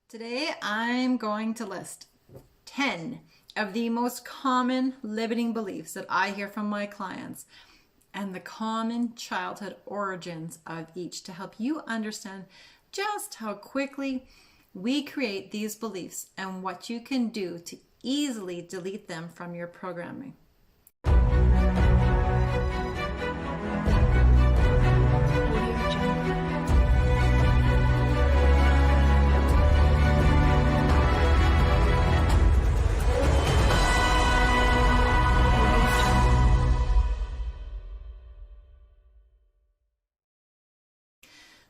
Today, I'm going to list 10 of the most common limiting beliefs that I hear from my clients and the common childhood origins of each to help you understand just how quickly we create these beliefs and what you can do to easily delete them from your programming.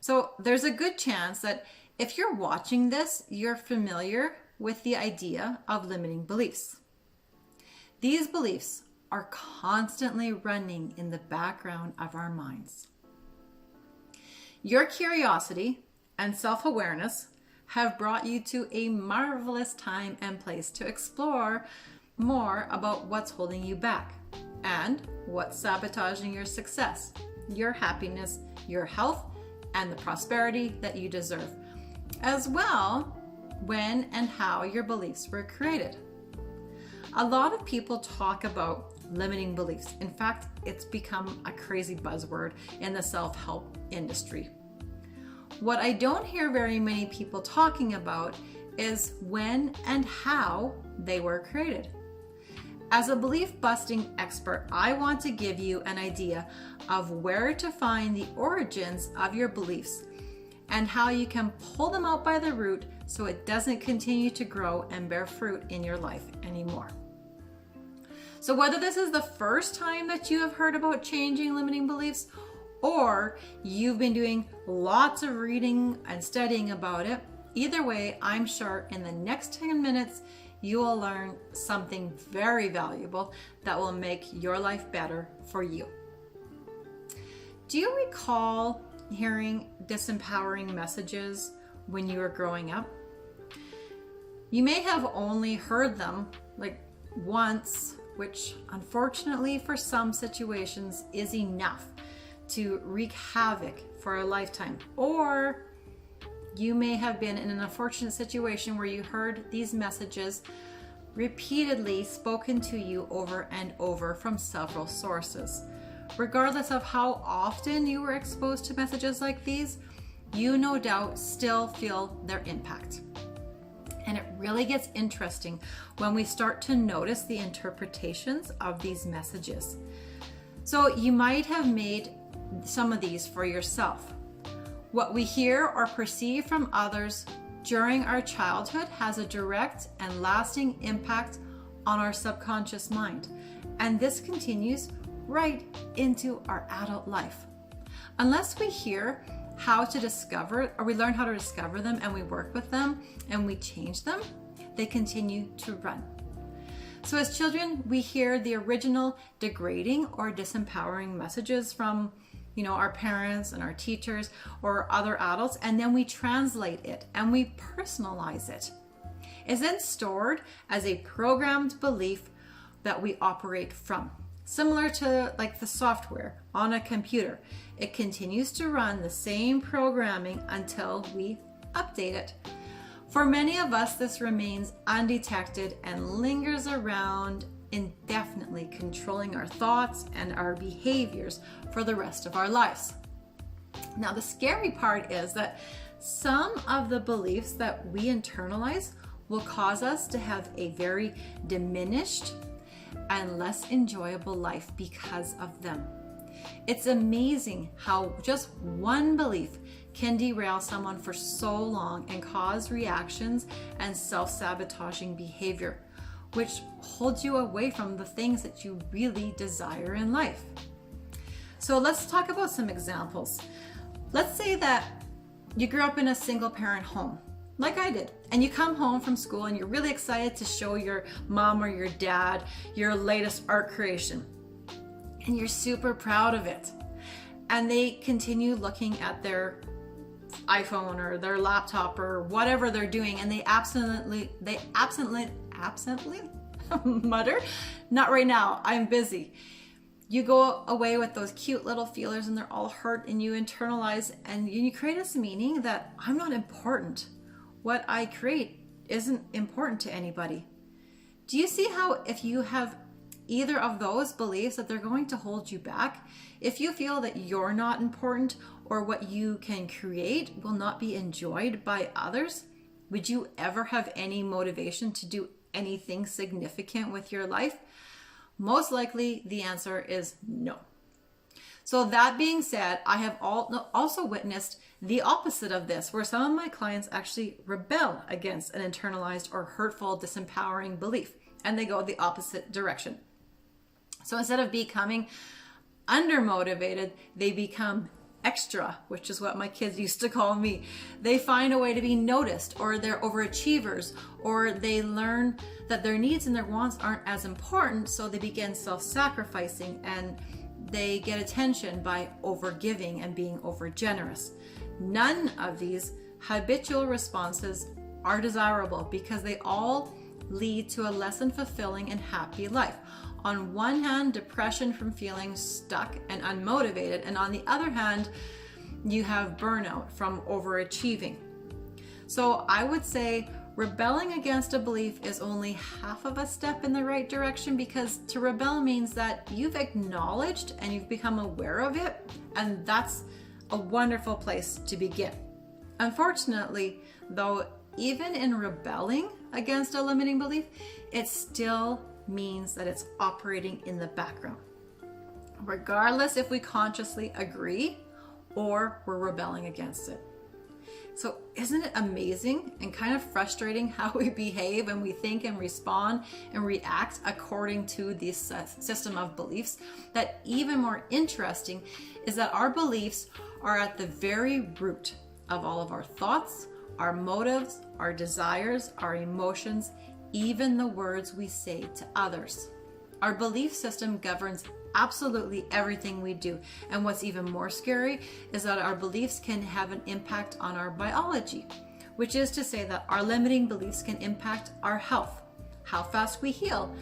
So there's a good chance that if you're watching this, you're familiar with the idea of limiting beliefs. These beliefs are constantly running in the background of our minds. Your curiosity and self-awareness have brought you to a marvelous time and place to explore more about what's holding you back and what's sabotaging your success, your happiness, your health, and the prosperity that you deserve, as well when and how your beliefs were created. A lot of people talk about limiting beliefs. In fact, it's become a crazy buzzword in the self-help industry. What I don't hear very many people talking about is when and how they were created. As a belief-busting expert, I want to give you an idea of where to find the origins of your beliefs and how you can pull them out by the root so it doesn't continue to grow and bear fruit in your life anymore. So whether this is the first time that you have heard about changing limiting beliefs, or you've been doing lots of reading and studying about it, either way, I'm sure in the next 10 minutes, you will learn something very valuable that will make your life better for you. Do you recall hearing disempowering messages when you were growing up? You may have only heard them like once, which unfortunately for some situations is enough to wreak havoc for a lifetime. Or you may have been in an unfortunate situation where you heard these messages repeatedly spoken to you over and over from several sources. Regardless of how often you were exposed to messages like these, you no doubt still feel their impact. And it really gets interesting when we start to notice the interpretations of these messages. So you might have made some of these for yourself. What we hear or perceive from others during our childhood has a direct and lasting impact on our subconscious mind. And this continues right into our adult life. Unless we hear how to discover, or we learn how to discover them and we work with them and we change them, they continue to run. So as children, we hear the original degrading or disempowering messages from our parents and our teachers or other adults, and then we translate it and we personalize it. It's then stored as a programmed belief that we operate from. Similar to like the software on a computer, it continues to run the same programming until we update it. For many of us, this remains undetected and lingers around indefinitely, controlling our thoughts and our behaviors for the rest of our lives. Now, the scary part is that some of the beliefs that we internalize will cause us to have a very diminished and less enjoyable life because of them. It's amazing how just one belief can derail someone for so long and cause reactions and self-sabotaging behavior, which holds you away from the things that you really desire in life. So let's talk about some examples. Let's say that you grew up in a single parent home, like I did, and you come home from school and you're really excited to show your mom or your dad your latest art creation. And you're super proud of it. And they continue looking at their iPhone or their laptop or whatever they're doing, and they absently mutter, "Not right now, I'm busy." You go away with those cute little feelers and they're all hurt, and you internalize and you create this meaning that I'm not important, what I create isn't important to anybody. Do you see how if you have either of those beliefs that they're going to hold you back? If you feel that you're not important or what you can create will not be enjoyed by others, would you ever have any motivation to do anything significant with your life? Most likely the answer is no. So that being said, I have also witnessed the opposite of this, where some of my clients actually rebel against an internalized or hurtful, disempowering belief, and they go the opposite direction. So instead of becoming undermotivated, they become extra, which is what my kids used to call me. They find a way to be noticed, or they're overachievers, or they learn that their needs and their wants aren't as important, so they begin self-sacrificing and they get attention by overgiving and being overgenerous. None of these habitual responses are desirable because they all lead to a less than fulfilling and happy life. On one hand, depression from feeling stuck and unmotivated, and on the other hand, you have burnout from overachieving. So I would say rebelling against a belief is only half of a step in the right direction, because to rebel means that you've acknowledged and you've become aware of it, and that's a wonderful place to begin. Unfortunately, though, even in rebelling against a limiting belief, it still means that it's operating in the background, regardless if we consciously agree or we're rebelling against it. So isn't it amazing and kind of frustrating how we behave and we think and respond and react according to this system of beliefs? That even more interesting is that our beliefs are at the very root of all of our thoughts, our motives, our desires, our emotions, even the words we say to others. Our belief system governs absolutely everything we do. And what's even more scary is that our beliefs can have an impact on our biology, which is to say that our limiting beliefs can impact our health, how fast we heal,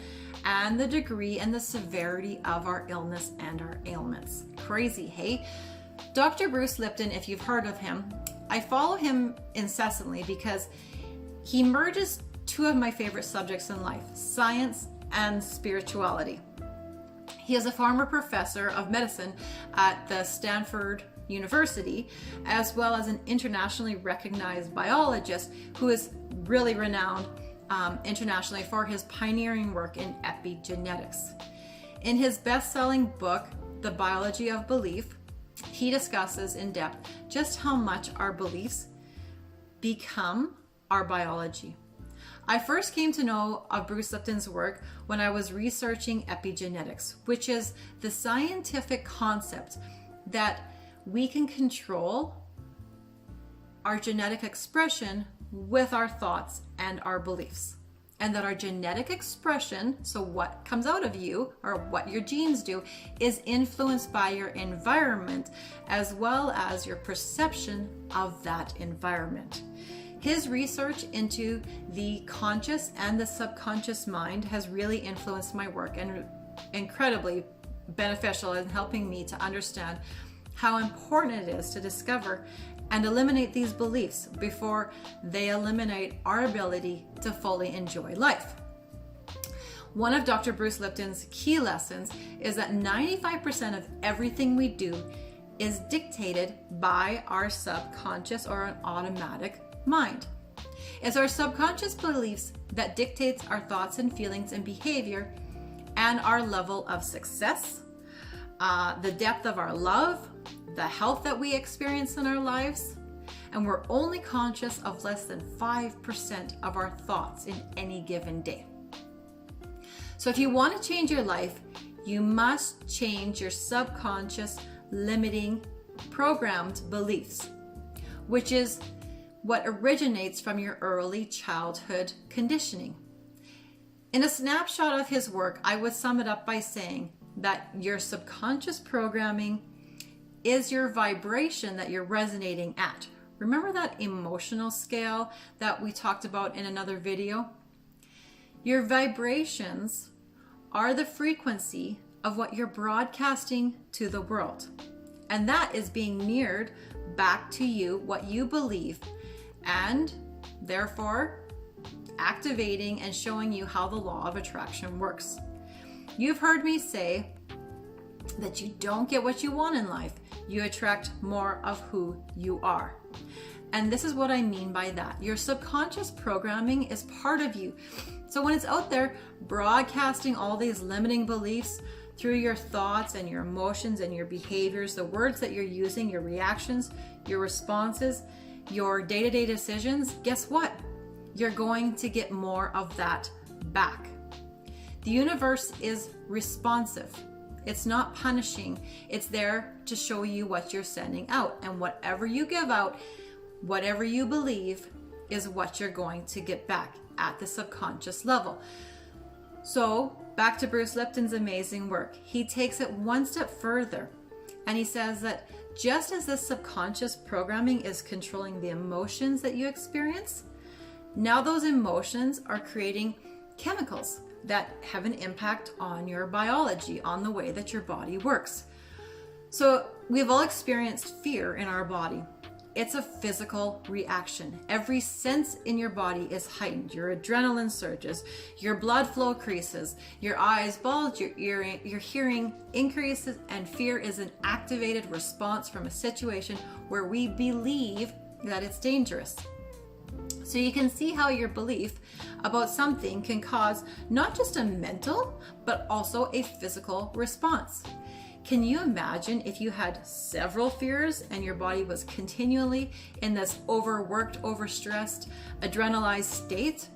and the degree and the severity of our illness and our ailments. Crazy, hey? Dr. Bruce Lipton, if you've heard of him, I follow him incessantly because he merges two of my favorite subjects in life, science and spirituality. He is a former professor of medicine at the Stanford University, as well as an internationally recognized biologist who is really renowned internationally for his pioneering work in epigenetics. In his best-selling book, The Biology of Belief, he discusses in depth just how much our beliefs become our biology. I first came to know of Bruce Lipton's work when I was researching epigenetics, which is the scientific concept that we can control our genetic expression with our thoughts and our beliefs. And that our genetic expression, so what comes out of you or what your genes do, is influenced by your environment as well as your perception of that environment. His research into the conscious and the subconscious mind has really influenced my work and incredibly beneficial in helping me to understand how important it is to discover and eliminate these beliefs before they eliminate our ability to fully enjoy life. One of Dr. Bruce Lipton's key lessons is that 95% of everything we do is dictated by our subconscious or an automatic mind. It's our subconscious beliefs that dictates our thoughts and feelings and behavior and our level of success, the depth of our love, the health that we experience in our lives, and we're only conscious of less than 5% of our thoughts in any given day. So if you want to change your life, you must change your subconscious limiting programmed beliefs, which is what originates from your early childhood conditioning. In a snapshot of his work, I would sum it up by saying that your subconscious programming is your vibration that you're resonating at. Remember that emotional scale that we talked about in another video? Your vibrations are the frequency of what you're broadcasting to the world. And that is being mirrored back to you, what you believe. And therefore activating and showing you how the law of attraction works. You've heard me say that you don't get what you want in life. You attract more of who you are. And this is what I mean by that. Your subconscious programming is part of you. So when it's out there broadcasting all these limiting beliefs through your thoughts and your emotions and your behaviors, the words that you're using, your reactions, your responses, your day-to-day decisions, guess what? You're going to get more of that back. The universe is responsive. It's not punishing. It's there to show you what you're sending out. And whatever you give out, whatever you believe, is what you're going to get back at the subconscious level. So back to Bruce Lipton's amazing work. He takes it one step further, and he says that just as this subconscious programming is controlling the emotions that you experience, now those emotions are creating chemicals that have an impact on your biology, on the way that your body works. So we've all experienced fear in our body. It's a physical reaction. Every sense in your body is heightened. Your adrenaline surges, your blood flow increases, your eyes bulge, your hearing increases, and fear is an activated response from a situation where we believe that it's dangerous. So you can see how your belief about something can cause not just a mental, but also a physical response. Can you imagine if you had several fears and your body was continually in this overworked, overstressed, adrenalized state?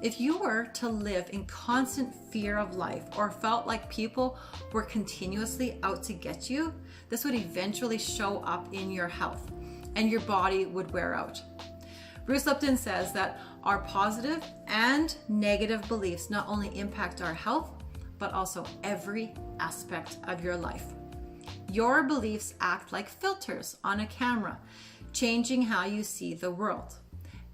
If you were to live in constant fear of life or felt like people were continuously out to get you, this would eventually show up in your health and your body would wear out. Bruce Lipton says that our positive and negative beliefs not only impact our health, but also every aspect of your life. Your beliefs act like filters on a camera, changing how you see the world.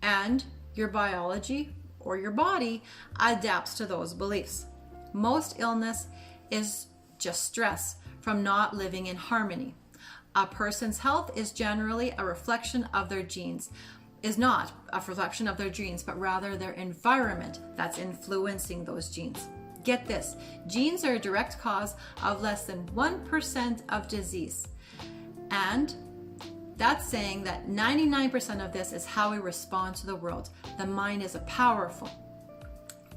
And your biology or your body adapts to those beliefs. Most illness is just stress from not living in harmony. A person's health is generally a reflection of their genes. Is not a reflection of their genes, but rather their environment that's influencing those genes. Get this, genes are a direct cause of less than 1% of disease. And that's saying that 99% of this is how we respond to the world. The mind is a powerful,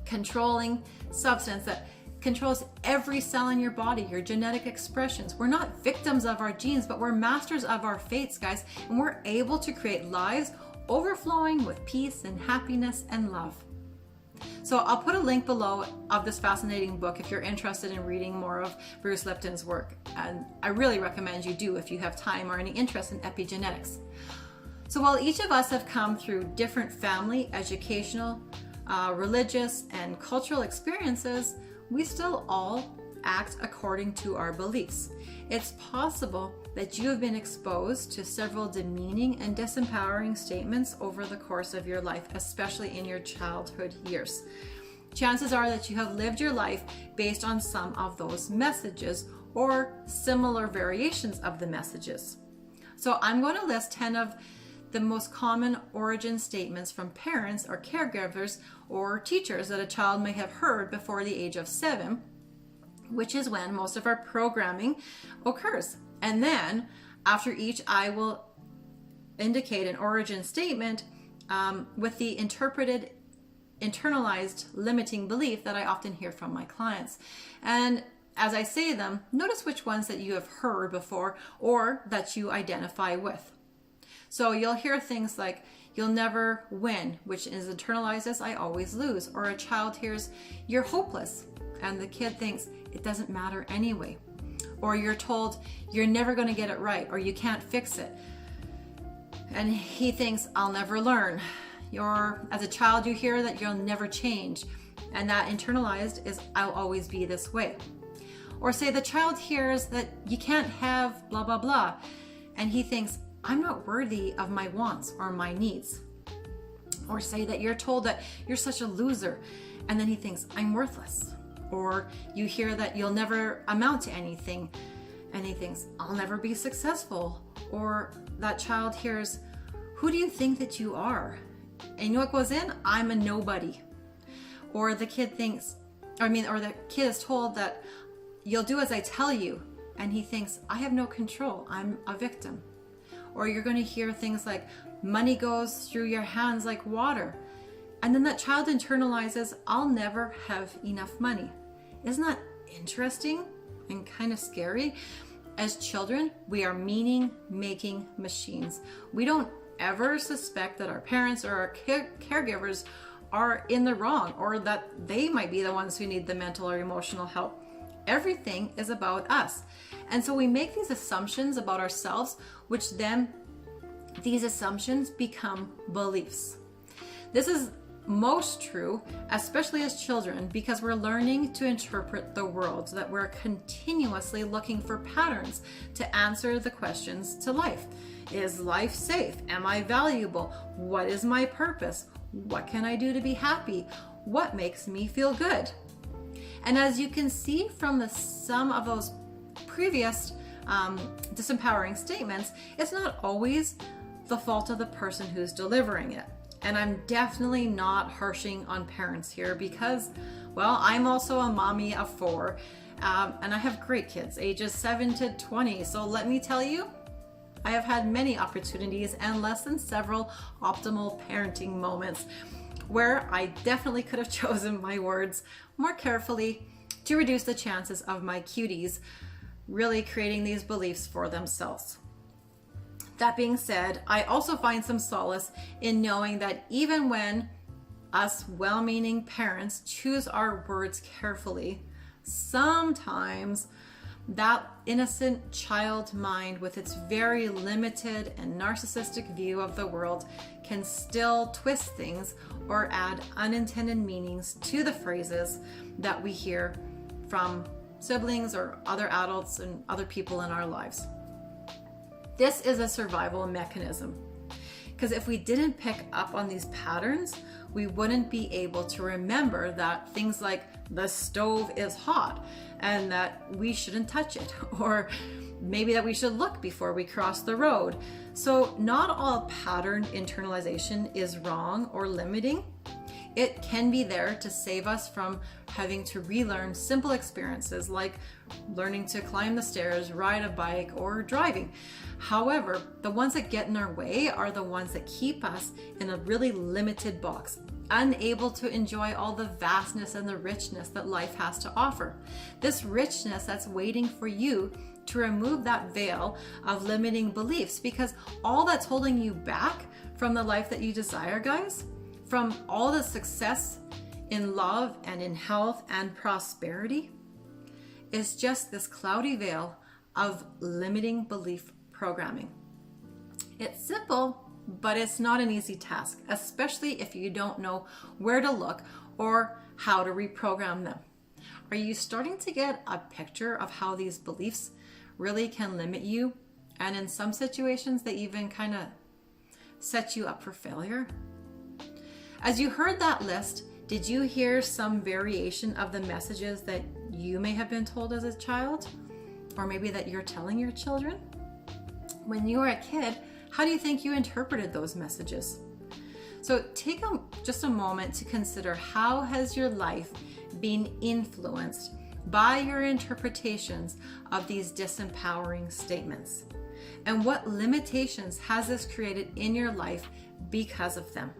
controlling substance that controls every cell in your body, your genetic expressions. We're not victims of our genes, but we're masters of our fates, guys. And we're able to create lives overflowing with peace and happiness and love. So I'll put a link below of this fascinating book if you're interested in reading more of Bruce Lipton's work. And I really recommend you do if you have time or any interest in epigenetics. So while each of us have come through different family, educational, religious, and cultural experiences, we still all act according to our beliefs. It's possible that you have been exposed to several demeaning and disempowering statements over the course of your life, especially in your childhood years. Chances are that you have lived your life based on some of those messages or similar variations of the messages. So I'm going to list 10 of the most common origin statements from parents or caregivers or teachers that a child may have heard before the age of 7, which is when most of our programming occurs. And then after each, I will indicate an origin statement with the internalized limiting belief that I often hear from my clients. And as I say them, notice which ones that you have heard before or that you identify with. So you'll hear things like, you'll never win, which is internalized as I always lose. Or a child hears, you're hopeless. And the kid thinks, it doesn't matter anyway. Or you're told, you're never going to get it right, or you can't fix it. And he thinks, I'll never learn. As a child, you hear that you'll never change. And that internalized is, I'll always be this way. Or say the child hears that you can't have blah, blah, blah. And he thinks, I'm not worthy of my wants or my needs. Or say that you're told that you're such a loser. And then he thinks, I'm worthless. Or you hear that you'll never amount to anything. And he thinks, I'll never be successful. Or that child hears, who do you think that you are? And you know what goes in? I'm a nobody. Or the kid or the kid is told that you'll do as I tell you. And he thinks, I have no control. I'm a victim. Or you're going to hear things like, money goes through your hands like water. And then that child internalizes, I'll never have enough money. Isn't that interesting and kind of scary? As children, we are meaning-making machines. We don't ever suspect that our parents or our caregivers are in the wrong, or that they might be the ones who need the mental or emotional help. Everything is about us. And so we make these assumptions about ourselves, which then these assumptions become beliefs. This is most true, especially as children, because we're learning to interpret the world, so that we're continuously looking for patterns to answer the questions to life. Is life safe? Am I valuable? What is my purpose? What can I do to be happy? What makes me feel good? And as you can see from the sum of those previous disempowering statements, it's not always the fault of the person who's delivering it. And I'm definitely not harshing on parents here because, well, I'm also a mommy of 4 and I have great kids, ages 7 to 20. So let me tell you, I have had many opportunities and less than several optimal parenting moments where I definitely could have chosen my words more carefully to reduce the chances of my cuties really creating these beliefs for themselves. That being said, I also find some solace in knowing that even when us well-meaning parents choose our words carefully, sometimes that innocent child mind with its very limited and narcissistic view of the world can still twist things or add unintended meanings to the phrases that we hear from siblings or other adults and other people in our lives. This is a survival mechanism, because if we didn't pick up on these patterns, we wouldn't be able to remember that things like the stove is hot and that we shouldn't touch it, or maybe that we should look before we cross the road. So not all pattern internalization is wrong or limiting. It can be there to save us from having to relearn simple experiences like learning to climb the stairs, ride a bike, or driving. However, the ones that get in our way are the ones that keep us in a really limited box, unable to enjoy all the vastness and the richness that life has to offer. This richness that's waiting for you to remove that veil of limiting beliefs, because all that's holding you back from the life that you desire, guys, from all the success in love and in health and prosperity, is just this cloudy veil of limiting belief programming. It's simple, but it's not an easy task, especially if you don't know where to look or how to reprogram them. Are you starting to get a picture of how these beliefs really can limit you? And in some situations, they even kind of set you up for failure? As you heard that list, did you hear some variation of the messages that you may have been told as a child? Or maybe that you're telling your children? When you were a kid, how do you think you interpreted those messages? So take just a moment to consider, how has your life been influenced by your interpretations of these disempowering statements? And what limitations has this created in your life because of them?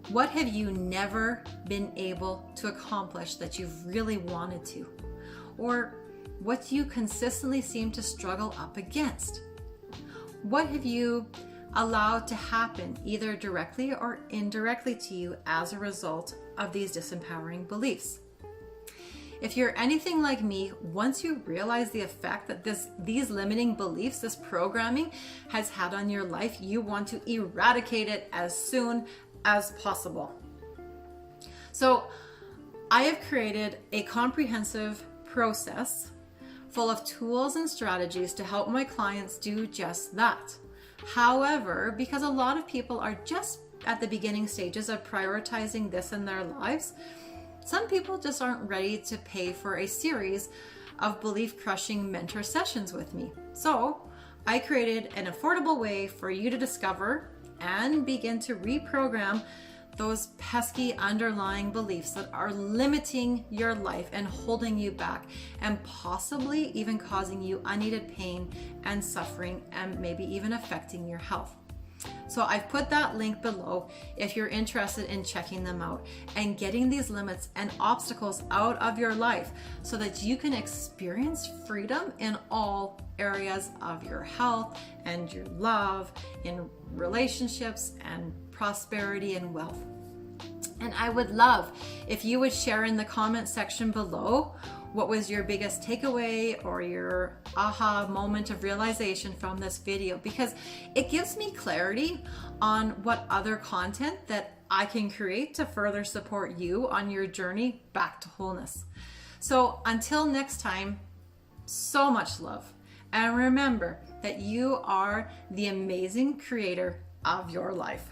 What have you never been able to accomplish that you've really wanted to? Or what do you consistently seem to struggle up against? What have you allowed to happen either directly or indirectly to you as a result of these disempowering beliefs? If you're anything like me, once you realize the effect that these limiting beliefs, this programming has had on your life, you want to eradicate it as soon as possible. So I have created a comprehensive process full of tools and strategies to help my clients do just that. However, because a lot of people are just at the beginning stages of prioritizing this in their lives, some people just aren't ready to pay for a series of belief-crushing mentor sessions with me. So I created an affordable way for you to discover and begin to reprogram those pesky underlying beliefs that are limiting your life and holding you back, and possibly even causing you unneeded pain and suffering, and maybe even affecting your health. So I've put that link below if you're interested in checking them out and getting these limits and obstacles out of your life so that you can experience freedom in all areas of your health and your love, in relationships and prosperity and wealth. And I would love if you would share in the comment section below what was your biggest takeaway or your aha moment of realization from this video, because it gives me clarity on what other content that I can create to further support you on your journey back to wholeness. So until next time, so much love. And remember that you are the amazing creator of your life.